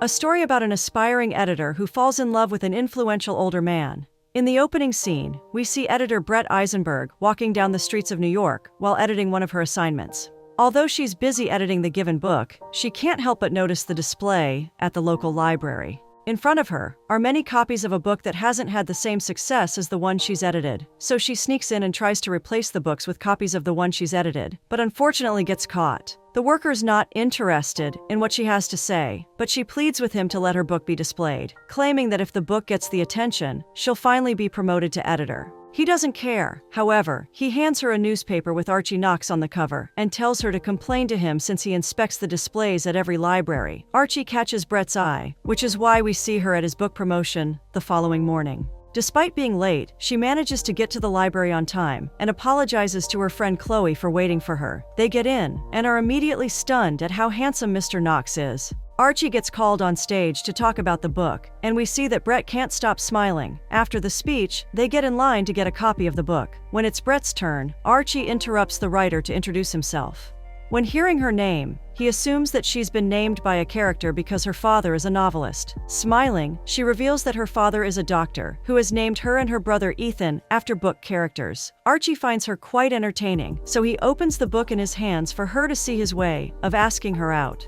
a story about an aspiring editor who falls in love with an influential older man. In the opening scene, we see editor Brett Eisenberg walking down the streets of New York while editing one of her assignments. Although she's busy editing the given book, she can't help but notice the display at the local library. In front of her are many copies of a book that hasn't had the same success as the one she's edited, so she sneaks in and tries to replace the books with copies of the one she's edited, but unfortunately gets caught. The worker's not interested in what she has to say, but she pleads with him to let her book be displayed, claiming that if the book gets the attention, she'll finally be promoted to editor. He doesn't care. However, he hands her a newspaper with Archie Knox on the cover and tells her to complain to him since he inspects the displays at every library. Archie catches Brett's eye, which is why we see her at his book promotion the following morning. Despite being late, she manages to get to the library on time and apologizes to her friend Chloe for waiting for her. They get in and are immediately stunned at how handsome Mr. Knox is. Archie gets called on stage to talk about the book, and we see that Brett can't stop smiling. After the speech, they get in line to get a copy of the book. When it's Brett's turn, Archie interrupts the writer to introduce himself. When hearing her name, he assumes that she's been named by a character because her father is a novelist. Smiling, she reveals that her father is a doctor, who has named her and her brother Ethan after book characters. Archie finds her quite entertaining, so he opens the book in his hands for her to see his way of asking her out.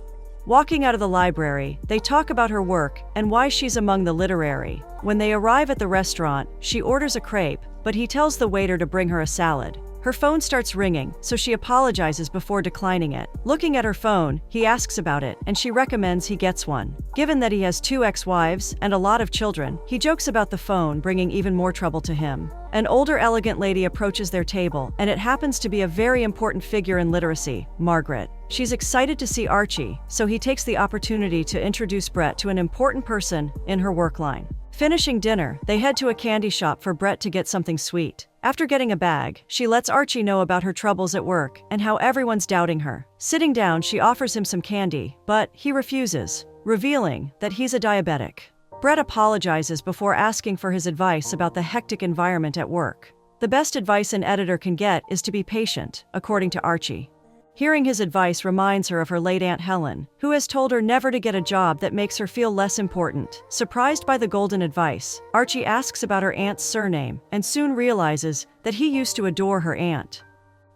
Walking out of the library, they talk about her work and why she's among the literary. When they arrive at the restaurant, she orders a crepe, but he tells the waiter to bring her a salad. Her phone starts ringing, so she apologizes before declining it. Looking at her phone, he asks about it, and she recommends he gets one. Given that he has 2 ex-wives and a lot of children, he jokes about the phone bringing even more trouble to him. An older, elegant lady approaches their table, and it happens to be a very important figure in literacy, Margaret. She's excited to see Archie, so he takes the opportunity to introduce Brett to an important person in her work line. Finishing dinner, they head to a candy shop for Brett to get something sweet. After getting a bag, she lets Archie know about her troubles at work and how everyone's doubting her. Sitting down, she offers him some candy, but he refuses, revealing that he's a diabetic. Brett apologizes before asking for his advice about the hectic environment at work. The best advice an editor can get is to be patient, according to Archie. Hearing his advice reminds her of her late Aunt Helen, who has told her never to get a job that makes her feel less important. Surprised by the golden advice, Archie asks about her aunt's surname and soon realizes that he used to adore her aunt.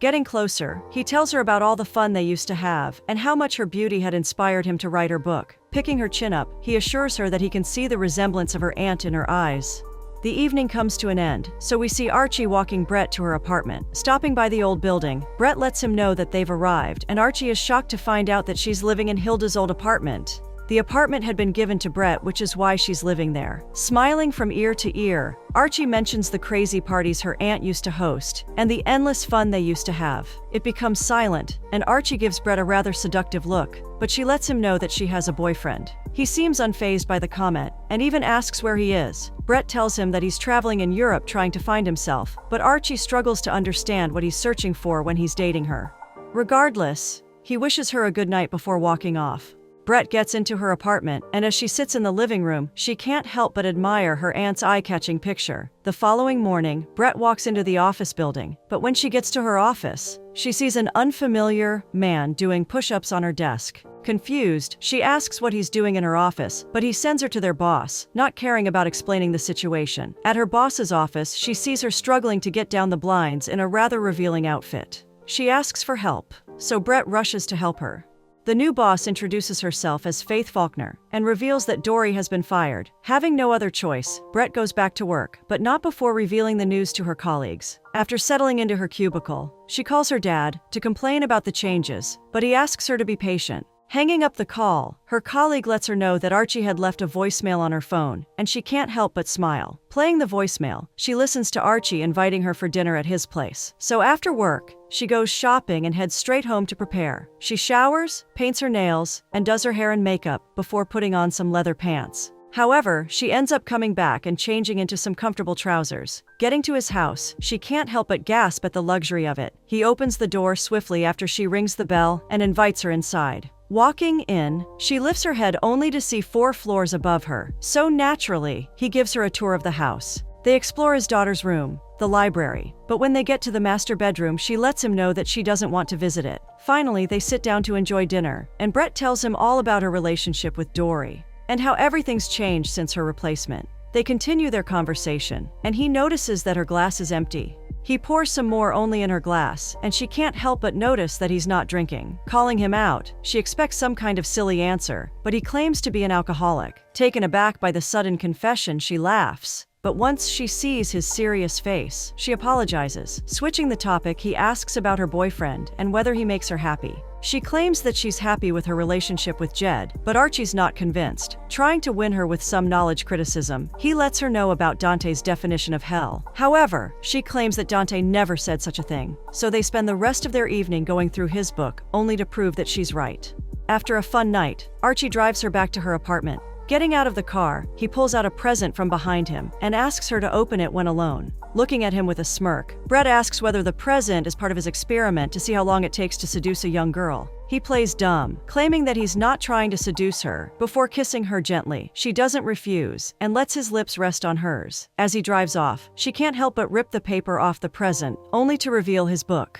Getting closer, he tells her about all the fun they used to have and how much her beauty had inspired him to write her book. Picking her chin up, he assures her that he can see the resemblance of her aunt in her eyes. The evening comes to an end, so we see Archie walking Brett to her apartment. Stopping by the old building, Brett lets him know that they've arrived, and Archie is shocked to find out that she's living in Hilda's old apartment. The apartment had been given to Brett, which is why she's living there. Smiling from ear to ear, Archie mentions the crazy parties her aunt used to host and the endless fun they used to have. It becomes silent, and Archie gives Brett a rather seductive look, but she lets him know that she has a boyfriend. He seems unfazed by the comment and even asks where he is. Brett tells him that he's traveling in Europe trying to find himself, but Archie struggles to understand what he's searching for when he's dating her. Regardless, he wishes her a good night before walking off. Brett gets into her apartment, and as she sits in the living room, she can't help but admire her aunt's eye-catching picture. The following morning, Brett walks into the office building, but when she gets to her office, she sees an unfamiliar man doing push-ups on her desk. Confused, she asks what he's doing in her office, but he sends her to their boss, not caring about explaining the situation. At her boss's office, she sees her struggling to get down the blinds in a rather revealing outfit. She asks for help, so Brett rushes to help her. The new boss introduces herself as Faith Faulkner and reveals that Dory has been fired. Having no other choice, Brett goes back to work, but not before revealing the news to her colleagues. After settling into her cubicle, she calls her dad to complain about the changes, but he asks her to be patient. Hanging up the call, her colleague lets her know that Archie had left a voicemail on her phone, and she can't help but smile. Playing the voicemail, she listens to Archie inviting her for dinner at his place. So after work, she goes shopping and heads straight home to prepare. She showers, paints her nails, and does her hair and makeup before putting on some leather pants. However, she ends up coming back and changing into some comfortable trousers. Getting to his house, she can't help but gasp at the luxury of it. He opens the door swiftly after she rings the bell and invites her inside. Walking in, she lifts her head only to see 4 floors above her. So naturally, he gives her a tour of the house. They explore his daughter's room, the library, but when they get to the master bedroom, she lets him know that she doesn't want to visit it. Finally, they sit down to enjoy dinner, and Brett tells him all about her relationship with Dory. and how everything's changed since her replacement. They continue their conversation, and he notices that her glass is empty. He pours some more only in her glass, and she can't help but notice that he's not drinking. Calling him out, she expects some kind of silly answer, but he claims to be an alcoholic. Taken aback by the sudden confession, she laughs. But once she sees his serious face, she apologizes. Switching the topic, he asks about her boyfriend and whether he makes her happy. She claims that she's happy with her relationship with Jed, but Archie's not convinced. Trying to win her with some knowledge criticism, he lets her know about Dante's definition of hell. However, she claims that Dante never said such a thing, so they spend the rest of their evening going through his book, only to prove that she's right. After a fun night, Archie drives her back to her apartment. Getting out of the car, he pulls out a present from behind him and asks her to open it when alone. Looking at him with a smirk, Brett asks whether the present is part of his experiment to see how long it takes to seduce a young girl. He plays dumb, claiming that he's not trying to seduce her. Before kissing her gently, she doesn't refuse and lets his lips rest on hers. As he drives off, she can't help but rip the paper off the present, only to reveal his book.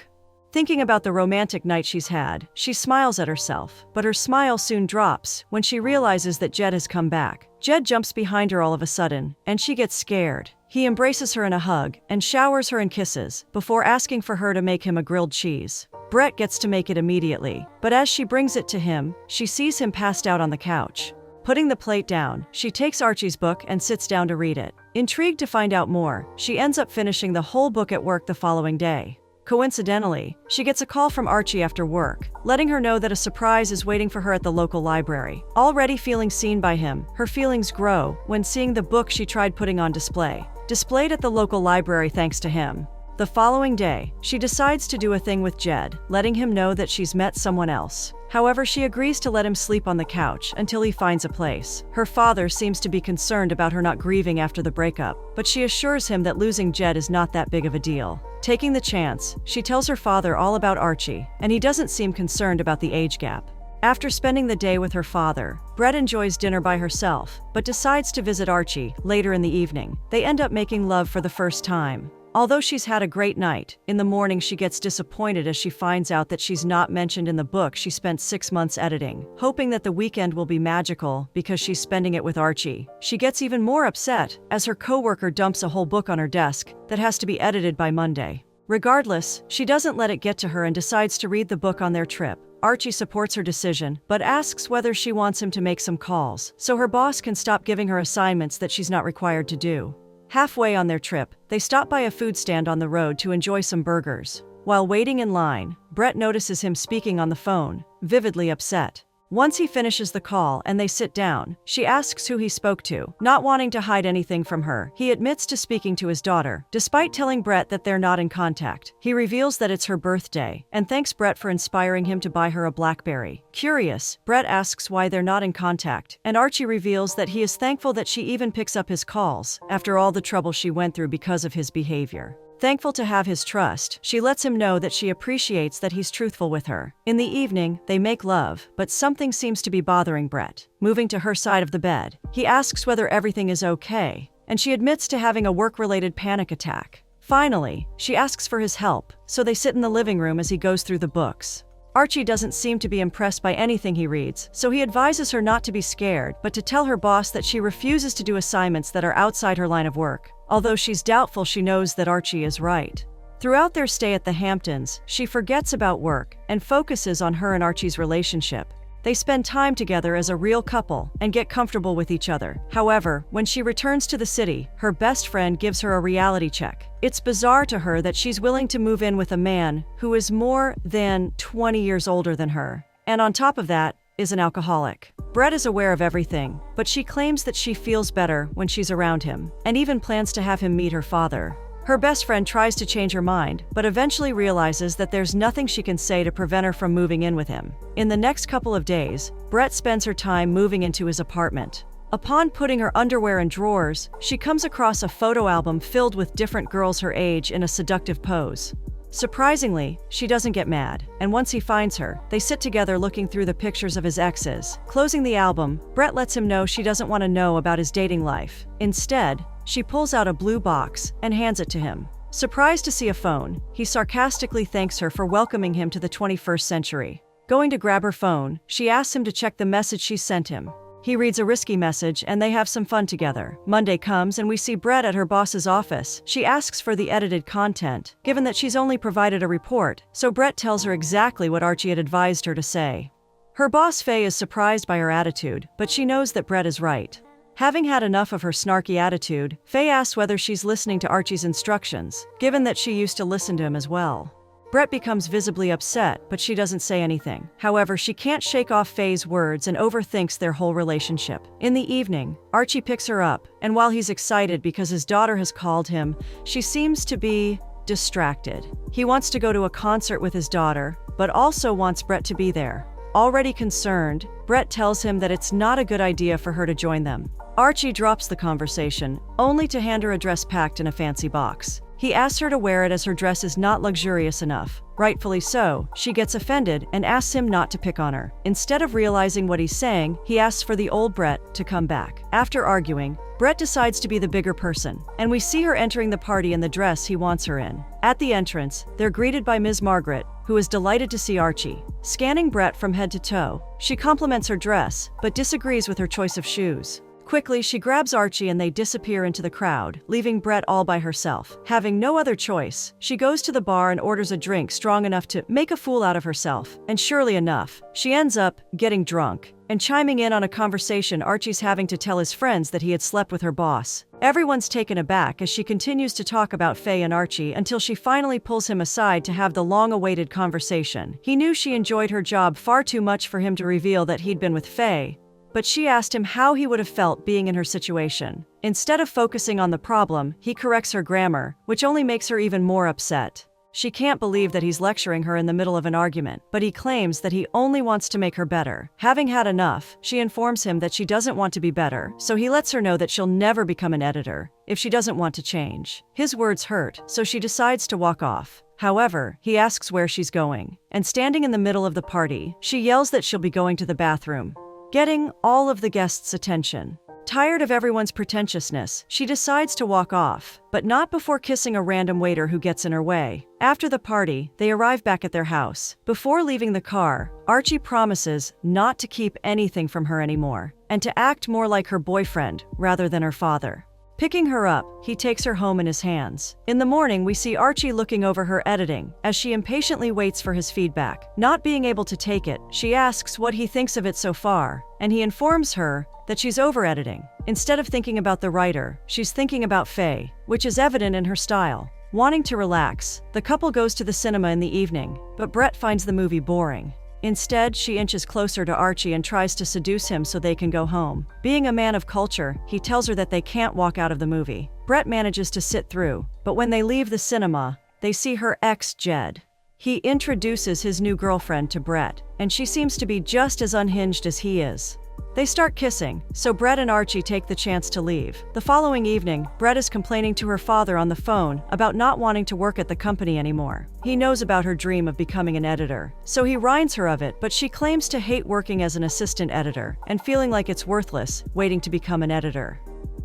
Thinking about the romantic night she's had, she smiles at herself, but her smile soon drops when she realizes that Jed has come back. Jed jumps behind her all of a sudden, and she gets scared. He embraces her in a hug and showers her in kisses before asking for her to make him a grilled cheese. Brett gets to make it immediately, but as she brings it to him, she sees him passed out on the couch. Putting the plate down, she takes Archie's book and sits down to read it. Intrigued to find out more, she ends up finishing the whole book at work the following day. Coincidentally, she gets a call from Archie after work, letting her know that a surprise is waiting for her at the local library. Already feeling seen by him, her feelings grow when seeing the book she tried putting on display. Displayed at the local library thanks to him. The following day, she decides to do a thing with Jed, letting him know that she's met someone else. However, she agrees to let him sleep on the couch until he finds a place. Her father seems to be concerned about her not grieving after the breakup, but she assures him that losing Jed is not that big of a deal. Taking the chance, she tells her father all about Archie, and he doesn't seem concerned about the age gap. After spending the day with her father, Brett enjoys dinner by herself, but decides to visit Archie later in the evening. They end up making love for the first time. Although she's had a great night, in the morning she gets disappointed as she finds out that she's not mentioned in the book she spent 6 months editing. Hoping that the weekend will be magical because she's spending it with Archie, she gets even more upset as her coworker dumps a whole book on her desk that has to be edited by Monday. Regardless, she doesn't let it get to her and decides to read the book on their trip. Archie supports her decision, but asks whether she wants him to make some calls, so her boss can stop giving her assignments that she's not required to do. Halfway on their trip, they stop by a food stand on the road to enjoy some burgers. While waiting in line, Brett notices him speaking on the phone, vividly upset. Once he finishes the call and they sit down, she asks who he spoke to. Not wanting to hide anything from her, he admits to speaking to his daughter. Despite telling Brett that they're not in contact, he reveals that it's her birthday and thanks Brett for inspiring him to buy her a BlackBerry. Curious, Brett asks why they're not in contact, and Archie reveals that he is thankful that she even picks up his calls after all the trouble she went through because of his behavior. Thankful to have his trust, she lets him know that she appreciates that he's truthful with her. In the evening, they make love, but something seems to be bothering Brett. Moving to her side of the bed, he asks whether everything is okay, and she admits to having a work-related panic attack. Finally, she asks for his help, so they sit in the living room as he goes through the books. Archie doesn't seem to be impressed by anything he reads, so he advises her not to be scared, but to tell her boss that she refuses to do assignments that are outside her line of work. Although she's doubtful, she knows that Archie is right. Throughout their stay at the Hamptons, she forgets about work and focuses on her and Archie's relationship. They spend time together as a real couple and get comfortable with each other. However, when she returns to the city, her best friend gives her a reality check. It's bizarre to her that she's willing to move in with a man who is more than 20 years older than her, and on top of that, is an alcoholic. Brett is aware of everything, but she claims that she feels better when she's around him, and even plans to have him meet her father. Her best friend tries to change her mind, but eventually realizes that there's nothing she can say to prevent her from moving in with him. In the next couple of days, Brett spends her time moving into his apartment. Upon putting her underwear in drawers, she comes across a photo album filled with different girls her age in a seductive pose. Surprisingly, she doesn't get mad, and once he finds her, they sit together looking through the pictures of his exes. Closing the album, Brett lets him know she doesn't want to know about his dating life. Instead, she pulls out a blue box and hands it to him. Surprised to see a phone, he sarcastically thanks her for welcoming him to the 21st century. Going to grab her phone, she asks him to check the message she sent him. He reads a risky message and they have some fun together. Monday comes and we see Brett at her boss's office. She asks for the edited content, given that she's only provided a report, so Brett tells her exactly what Archie had advised her to say. Her boss Faye is surprised by her attitude, but she knows that Brett is right. Having had enough of her snarky attitude, Faye asks whether she's listening to Archie's instructions, given that she used to listen to him as well. Brett becomes visibly upset, but she doesn't say anything. However, she can't shake off Faye's words and overthinks their whole relationship. In the evening, Archie picks her up, and while he's excited because his daughter has called him, she seems to be distracted. He wants to go to a concert with his daughter, but also wants Brett to be there. Already concerned, Brett tells him that it's not a good idea for her to join them. Archie drops the conversation, only to hand her a dress packed in a fancy box. He asks her to wear it as her dress is not luxurious enough. Rightfully so, she gets offended and asks him not to pick on her. Instead of realizing what he's saying, he asks for the old Brett to come back. After arguing, Brett decides to be the bigger person, and we see her entering the party in the dress he wants her in. At the entrance, they're greeted by Ms. Margaret, who is delighted to see Archie. Scanning Brett from head to toe, she compliments her dress, but disagrees with her choice of shoes. Quickly, she grabs Archie and they disappear into the crowd, leaving Brett all by herself. Having no other choice, she goes to the bar and orders a drink strong enough to make a fool out of herself. And surely enough, she ends up getting drunk and chiming in on a conversation Archie's having to tell his friends that he had slept with her boss. Everyone's taken aback as she continues to talk about Faye and Archie until she finally pulls him aside to have the long-awaited conversation. He knew she enjoyed her job far too much for him to reveal that he'd been with Faye, but she asked him how he would have felt being in her situation. Instead of focusing on the problem, he corrects her grammar, which only makes her even more upset. She can't believe that he's lecturing her in the middle of an argument, but he claims that he only wants to make her better. Having had enough, she informs him that she doesn't want to be better, so he lets her know that she'll never become an editor if she doesn't want to change. His words hurt, so she decides to walk off. However, he asks where she's going, and standing in the middle of the party, she yells that she'll be going to the bathroom, getting all of the guests' attention. Tired of everyone's pretentiousness, she decides to walk off, but not before kissing a random waiter who gets in her way. After the party, they arrive back at their house. Before leaving the car, Archie promises not to keep anything from her anymore, and to act more like her boyfriend rather than her father. Picking her up, he takes her home in his hands. In the morning, we see Archie looking over her editing as she impatiently waits for his feedback. Not being able to take it, she asks what he thinks of it so far, and he informs her that she's over-editing. Instead of thinking about the writer, she's thinking about Faye, which is evident in her style. Wanting to relax, the couple goes to the cinema in the evening, but Brett finds the movie boring. Instead, she inches closer to Archie and tries to seduce him so they can go home. Being a man of culture, he tells her that they can't walk out of the movie. Brett manages to sit through, but when they leave the cinema, they see her ex, Jed. He introduces his new girlfriend to Brett, and she seems to be just as unhinged as he is. They start kissing, so Brett and Archie take the chance to leave. The following evening, Brett is complaining to her father on the phone about not wanting to work at the company anymore. He knows about her dream of becoming an editor, so he reminds her of it, but she claims to hate working as an assistant editor and feeling like it's worthless waiting to become an editor.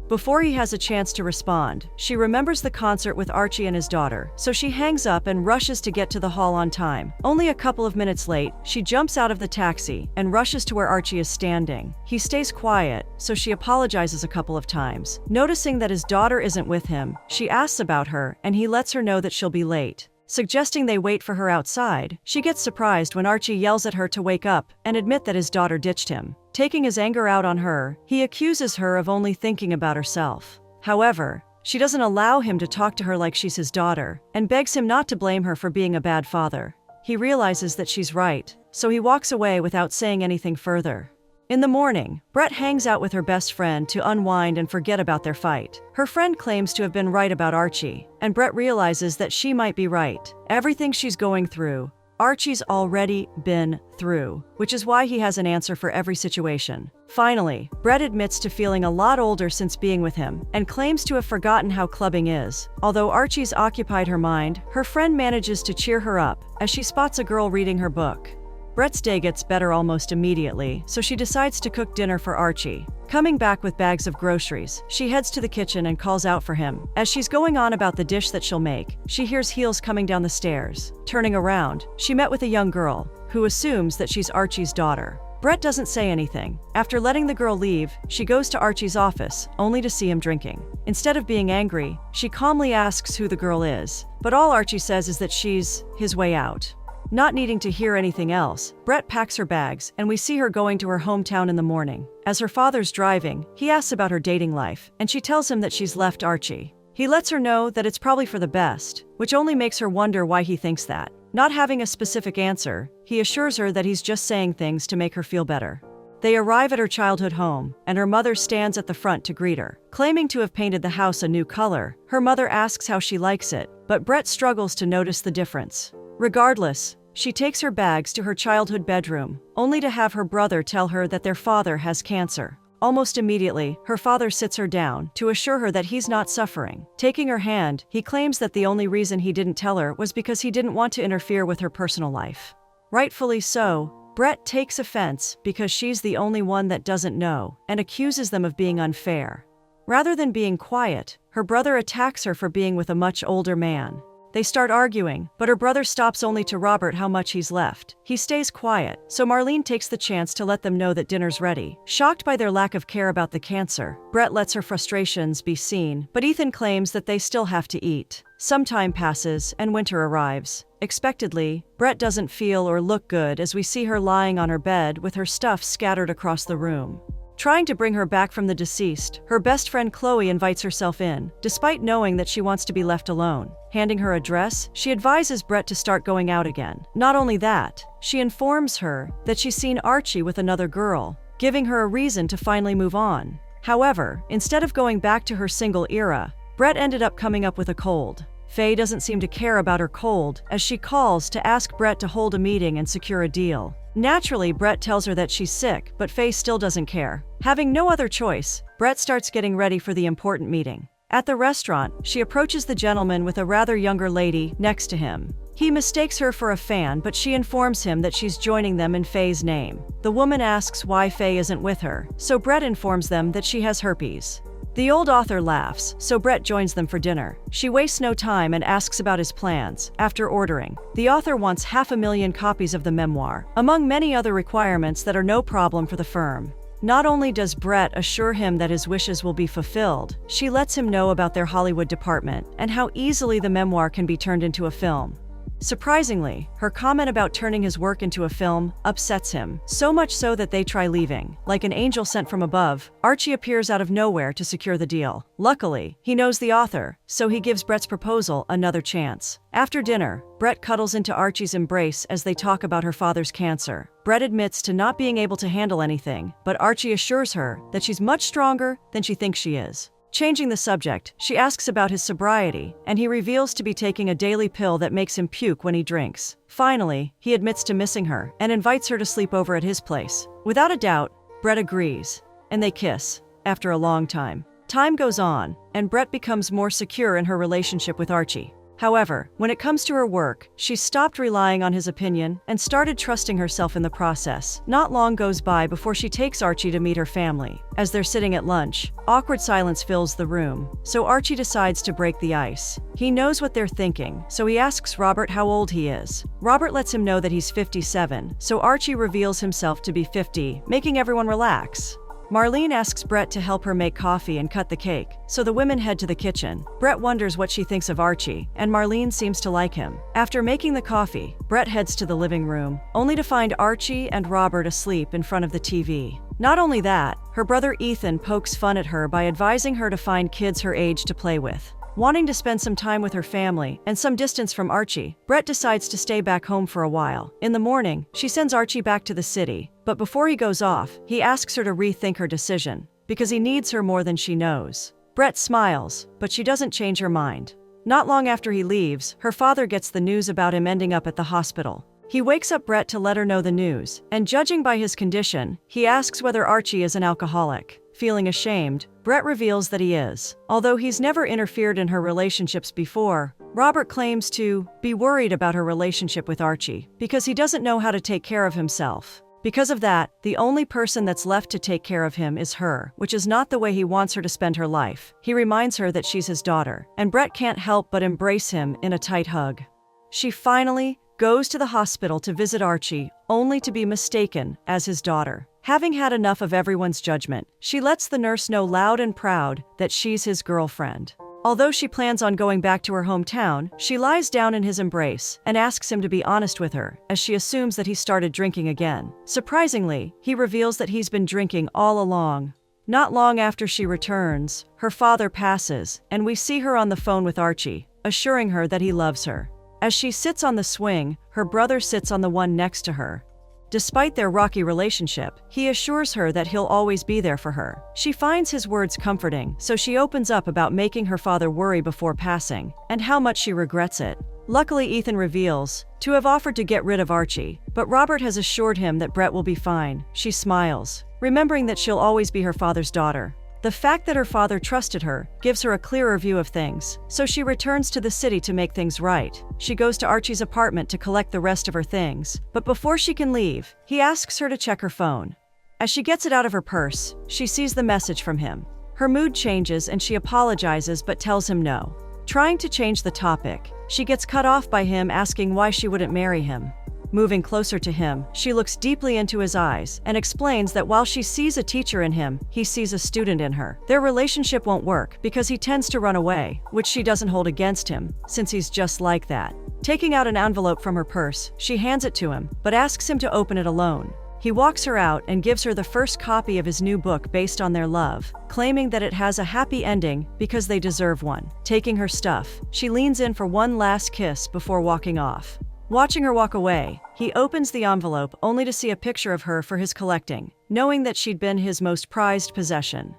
Before he has a chance to respond, she remembers the concert with Archie and his daughter, so she hangs up and rushes to get to the hall on time. Only a couple of minutes late, she jumps out of the taxi and rushes to where Archie is standing. He stays quiet, so she apologizes a couple of times. Noticing that his daughter isn't with him, she asks about her, and he lets her know that she'll be late. Suggesting they wait for her outside, she gets surprised when Archie yells at her to wake up and admit that his daughter ditched him. Taking his anger out on her, he accuses her of only thinking about herself. However, she doesn't allow him to talk to her like she's his daughter, and begs him not to blame her for being a bad father. He realizes that she's right, so he walks away without saying anything further. In the morning, Brett hangs out with her best friend to unwind and forget about their fight. Her friend claims to have been right about Archie, and Brett realizes that she might be right. Everything she's going through, Archie's already been through, which is why he has an answer for every situation. Finally, Brett admits to feeling a lot older since being with him, and claims to have forgotten how clubbing is. Although Archie's occupied her mind, her friend manages to cheer her up as she spots a girl reading her book. Brett's day gets better almost immediately, so she decides to cook dinner for Archie. Coming back with bags of groceries, she heads to the kitchen and calls out for him. As she's going on about the dish that she'll make, she hears heels coming down the stairs. Turning around, she met with a young girl, who assumes that she's Archie's daughter. Brett doesn't say anything. After letting the girl leave, she goes to Archie's office, only to see him drinking. Instead of being angry, she calmly asks who the girl is, but all Archie says is that she's his way out. Not needing to hear anything else, Brett packs her bags, and we see her going to her hometown in the morning. As her father's driving, he asks about her dating life, and she tells him that she's left Archie. He lets her know that it's probably for the best, which only makes her wonder why he thinks that. Not having a specific answer, he assures her that he's just saying things to make her feel better. They arrive at her childhood home, and her mother stands at the front to greet her. Claiming to have painted the house a new color, her mother asks how she likes it, but Brett struggles to notice the difference. Regardless, she takes her bags to her childhood bedroom, only to have her brother tell her that their father has cancer. Almost immediately, her father sits her down to assure her that he's not suffering. Taking her hand, he claims that the only reason he didn't tell her was because he didn't want to interfere with her personal life. Rightfully so, Brett takes offense because she's the only one that doesn't know, and accuses them of being unfair. Rather than being quiet, her brother attacks her for being with a much older man. They start arguing, but her brother stops only to Robert how much he's left. He stays quiet, so Marlene takes the chance to let them know that dinner's ready. Shocked by their lack of care about the cancer, Brett lets her frustrations be seen, but Ethan claims that they still have to eat. Some time passes, and winter arrives. Expectedly, Brett doesn't feel or look good as we see her lying on her bed with her stuff scattered across the room. Trying to bring her back from the deceased, her best friend Chloe invites herself in, despite knowing that she wants to be left alone. Handing her a dress, she advises Brett to start going out again. Not only that, she informs her that she's seen Archie with another girl, giving her a reason to finally move on. However, instead of going back to her single era, Brett ended up coming up with a cold. Faye doesn't seem to care about her cold, as she calls to ask Brett to hold a meeting and secure a deal. Naturally, Brett tells her that she's sick, but Faye still doesn't care. Having no other choice, Brett starts getting ready for the important meeting. At the restaurant, she approaches the gentleman with a rather younger lady next to him. He mistakes her for a fan, but she informs him that she's joining them in Faye's name. The woman asks why Faye isn't with her, so Brett informs them that she has herpes. The old author laughs, so Brett joins them for dinner. She wastes no time and asks about his plans. After ordering, the author wants 500,000 copies of the memoir, among many other requirements that are no problem for the firm. Not only does Brett assure him that his wishes will be fulfilled, she lets him know about their Hollywood department and how easily the memoir can be turned into a film. Surprisingly, her comment about turning his work into a film upsets him, so much so that they try leaving. Like an angel sent from above, Archie appears out of nowhere to secure the deal. Luckily, he knows the author, so he gives Brett's proposal another chance. After dinner, Brett cuddles into Archie's embrace as they talk about her father's cancer. Brett admits to not being able to handle anything, but Archie assures her that she's much stronger than she thinks she is. Changing the subject, she asks about his sobriety, and he reveals to be taking a daily pill that makes him puke when he drinks. Finally, he admits to missing her and invites her to sleep over at his place. Without a doubt, Brett agrees, and they kiss, after a long time. Time goes on, and Brett becomes more secure in her relationship with Archie. However, when it comes to her work, she stopped relying on his opinion and started trusting herself in the process. Not long goes by before she takes Archie to meet her family. As they're sitting at lunch, awkward silence fills the room, so Archie decides to break the ice. He knows what they're thinking, so he asks Robert how old he is. Robert lets him know that he's 57, so Archie reveals himself to be 50, making everyone relax. Marlene asks Brett to help her make coffee and cut the cake, so the women head to the kitchen. Brett wonders what she thinks of Archie, and Marlene seems to like him. After making the coffee, Brett heads to the living room, only to find Archie and Robert asleep in front of the TV. Not only that, her brother Ethan pokes fun at her by advising her to find kids her age to play with. Wanting to spend some time with her family and some distance from Archie, Brett decides to stay back home for a while. In the morning, she sends Archie back to the city, but before he goes off, he asks her to rethink her decision, because he needs her more than she knows. Brett smiles, but she doesn't change her mind. Not long after he leaves, her father gets the news about him ending up at the hospital. He wakes up Brett to let her know the news, and judging by his condition, he asks whether Archie is an alcoholic. Feeling ashamed, Brett reveals that he is. Although he's never interfered in her relationships before, Robert claims to be worried about her relationship with Archie because he doesn't know how to take care of himself. Because of that, the only person that's left to take care of him is her, which is not the way he wants her to spend her life. He reminds her that she's his daughter, and Brett can't help but embrace him in a tight hug. She finally goes to the hospital to visit Archie, only to be mistaken as his daughter. Having had enough of everyone's judgment, she lets the nurse know loud and proud that she's his girlfriend. Although she plans on going back to her hometown, she lies down in his embrace and asks him to be honest with her, as she assumes that he started drinking again. Surprisingly, he reveals that he's been drinking all along. Not long after she returns, her father passes, and we see her on the phone with Archie, assuring her that he loves her. As she sits on the swing, her brother sits on the one next to her. Despite their rocky relationship, he assures her that he'll always be there for her. She finds his words comforting, so she opens up about making her father worry before passing, and how much she regrets it. Luckily, Ethan reveals to have offered to get rid of Archie, but Robert has assured him that Brett will be fine. She smiles, remembering that she'll always be her father's daughter. The fact that her father trusted her gives her a clearer view of things, so she returns to the city to make things right. She goes to Archie's apartment to collect the rest of her things, but before she can leave, he asks her to check her phone. As she gets it out of her purse, she sees the message from him. Her mood changes and she apologizes but tells him no. Trying to change the topic, she gets cut off by him asking why she wouldn't marry him. Moving closer to him, she looks deeply into his eyes and explains that while she sees a teacher in him, he sees a student in her. Their relationship won't work because he tends to run away, which she doesn't hold against him, since he's just like that. Taking out an envelope from her purse, she hands it to him, but asks him to open it alone. He walks her out and gives her the first copy of his new book based on their love, claiming that it has a happy ending because they deserve one. Taking her stuff, she leans in for one last kiss before walking off. Watching her walk away, he opens the envelope only to see a picture of her for his collecting, knowing that she'd been his most prized possession.